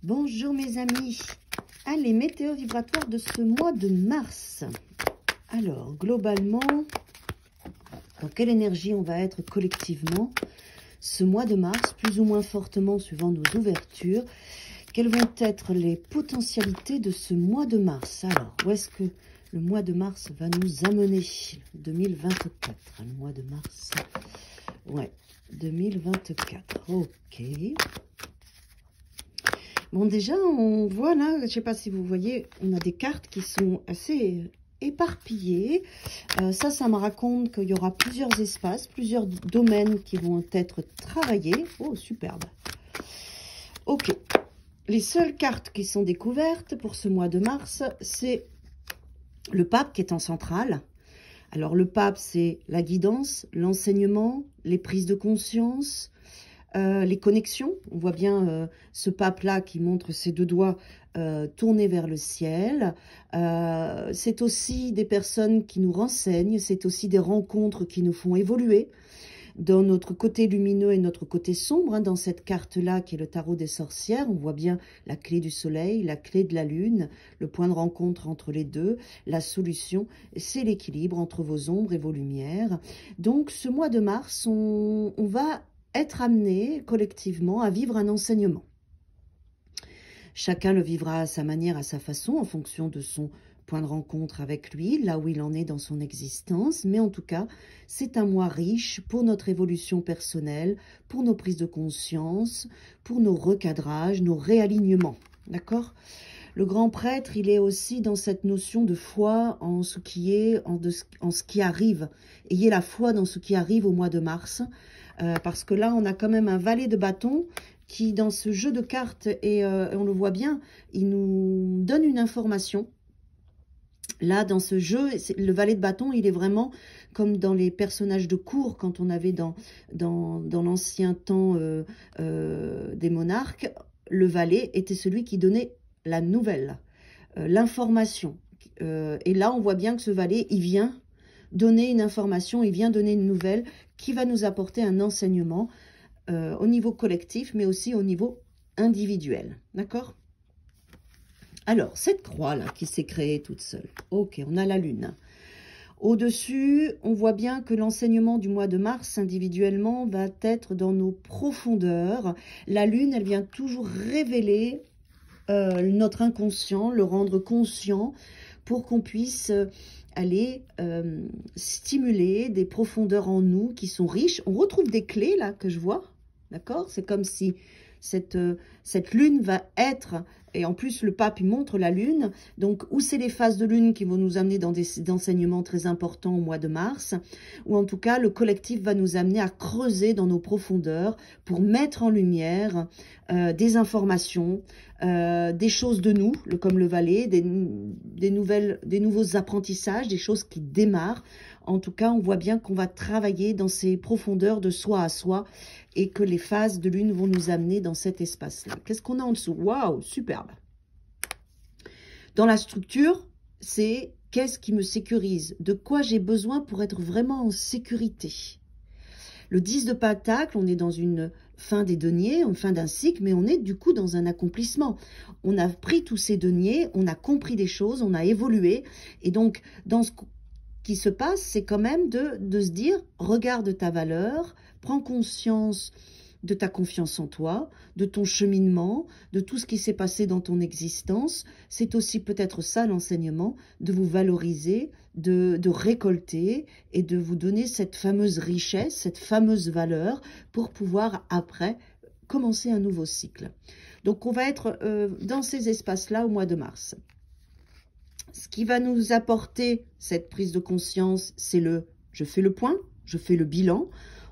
Bonjour mes amis. Allez, météo vibratoire de ce mois de mars. Alors, globalement, dans quelle énergie on va être collectivement ce mois de mars, plus ou moins fortement suivant nos ouvertures? Quelles vont être les potentialités de ce mois de mars? Alors, où est-ce que le mois de mars va nous amener? 2024, le mois de mars. Ouais, 2024, ok. Bon, déjà, on voit là, je ne sais pas si vous voyez, on a des cartes qui sont assez éparpillées. Ça me raconte qu'il y aura plusieurs espaces, plusieurs domaines qui vont être travaillés. Oh, superbe. Ok. Les seules cartes qui sont découvertes pour ce mois de mars, c'est le pape qui est en centrale. Alors, le pape, c'est la guidance, l'enseignement, les prises de conscience, les connexions. On voit bien ce pape-là qui montre ses deux doigts tournés vers le ciel. C'est aussi des personnes qui nous renseignent, c'est aussi des rencontres qui nous font évoluer dans notre côté lumineux et notre côté sombre. Dans cette carte-là qui est le tarot des sorcières, on voit bien la clé du soleil, la clé de la lune, le point de rencontre entre les deux. La solution, c'est l'équilibre entre vos ombres et vos lumières. Donc ce mois de mars, on va être amené collectivement à vivre un enseignement. Chacun le vivra à sa manière, à sa façon, en fonction de son point de rencontre avec lui, là où il en est dans son existence. Mais en tout cas, c'est un mois riche pour notre évolution personnelle, pour nos prises de conscience, pour nos recadrages, nos réalignements. D'accord ? Le grand prêtre, il est aussi dans cette notion de foi en ce qui est, en ce qui arrive. Ayez la foi dans ce qui arrive au mois de mars. Parce que là, on a quand même un valet de bâton qui, dans ce jeu de cartes, et on le voit bien, il nous donne une information. Là, dans ce jeu, le valet de bâton, il est vraiment comme dans les personnages de cour, quand on avait dans l'ancien temps des monarques, le valet était celui qui donnait la nouvelle, l'information. Et là, on voit bien que ce valet, il vient donner une information, il vient donner une nouvelle qui va nous apporter un enseignement au niveau collectif, mais aussi au niveau individuel. D'accord ? Alors, cette croix-là qui s'est créée toute seule. Ok, on a la lune. Au-dessus, on voit bien que l'enseignement du mois de mars, individuellement, va être dans nos profondeurs. La lune, elle vient toujours révéler notre inconscient, le rendre conscient pour qu'on puisse aller stimuler des profondeurs en nous qui sont riches. On retrouve des clés là que je vois, d'accord? C'est comme si cette lune va être, et en plus le pape il montre la lune, donc où c'est les phases de lune qui vont nous amener dans des enseignements très importants au mois de mars, ou en tout cas le collectif va nous amener à creuser dans nos profondeurs pour mettre en lumière des informations, des choses de nous, comme le valet, des nouveaux apprentissages, des choses qui démarrent. En tout cas, on voit bien qu'on va travailler dans ces profondeurs de soi à soi et que les phases de lune vont nous amener dans cet espace-là. Qu'est-ce qu'on a en dessous? Waouh, superbe! Dans la structure, c'est qu'est-ce qui me sécurise? De quoi j'ai besoin pour être vraiment en sécurité? Le 10 de Pentacle, on est dans une fin des deniers, une fin d'un cycle, mais on est du coup dans un accomplissement. On a pris tous ces deniers, on a compris des choses, on a évolué. Et donc, dans ce qui se passe, c'est quand même de se dire, regarde ta valeur, prends conscience de ta confiance en toi, de ton cheminement, de tout ce qui s'est passé dans ton existence. C'est aussi peut-être ça l'enseignement, de vous valoriser, de récolter et de vous donner cette fameuse richesse, cette fameuse valeur pour pouvoir après commencer un nouveau cycle. Donc on va être dans ces espaces-là au mois de mars. Ce qui va nous apporter cette prise de conscience, c'est je fais le point, je fais le bilan.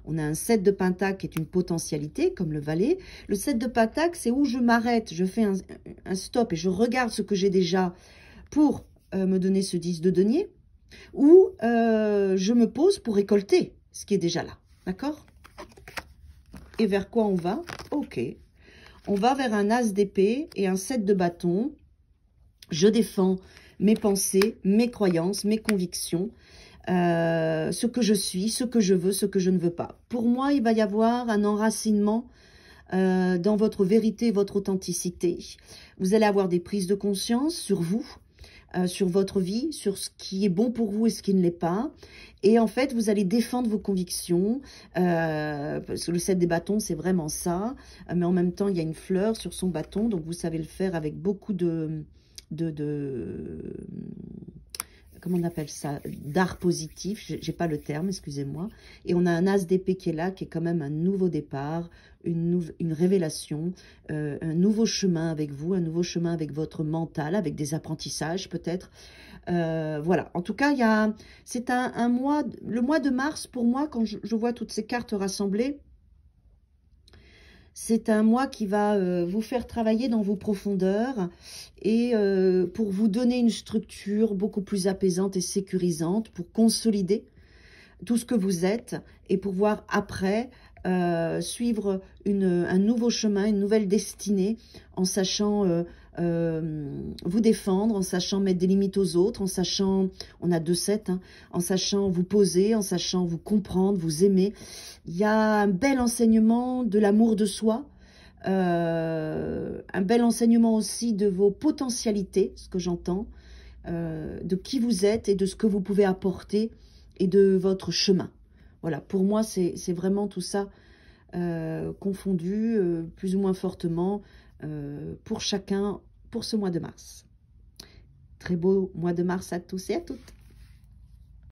On a un 7 de Pentacle qui est une potentialité, comme le valet. Le 7 de Pentacle, c'est où je m'arrête, je fais un stop et je regarde ce que j'ai déjà pour me donner ce 10 de denier. Ou je me pose pour récolter ce qui est déjà là. D'accord? Et vers quoi on va? Ok. On va vers un as d'épée et un 7 de bâton. Je défends mes pensées, mes croyances, mes convictions. Ce que je suis, ce que je veux, ce que je ne veux pas. Pour moi, il va y avoir un enracinement dans votre vérité, votre authenticité. Vous allez avoir des prises de conscience sur vous, sur votre vie, sur ce qui est bon pour vous et ce qui ne l'est pas. Et en fait, vous allez défendre vos convictions, parce que le 7 des bâtons, c'est vraiment ça. Mais en même temps, il y a une fleur sur son bâton, donc vous savez le faire avec beaucoup comment on appelle ça, d'art positif, j'ai pas le terme, excusez-moi. Et on a un as d'épée qui est là, qui est quand même un nouveau départ, une révélation, un nouveau chemin avec vous, un nouveau chemin avec votre mental, avec des apprentissages peut-être. Voilà, en tout cas, c'est un mois, le mois de mars, pour moi, quand je vois toutes ces cartes rassemblées, c'est un mois qui va vous faire travailler dans vos profondeurs et pour vous donner une structure beaucoup plus apaisante et sécurisante, pour consolider tout ce que vous êtes et pouvoir après suivre un nouveau chemin, une nouvelle destinée en sachant vous défendre, en sachant mettre des limites aux autres, en sachant, on a 2-7, hein, en sachant vous poser, en sachant vous comprendre, vous aimer. Il y a un bel enseignement de l'amour de soi, un bel enseignement aussi de vos potentialités, ce que j'entends, de qui vous êtes et de ce que vous pouvez apporter et de votre chemin. Voilà, pour moi, c'est vraiment tout ça confondu, plus ou moins fortement, pour chacun, pour ce mois de mars. Très beau mois de mars à tous et à toutes.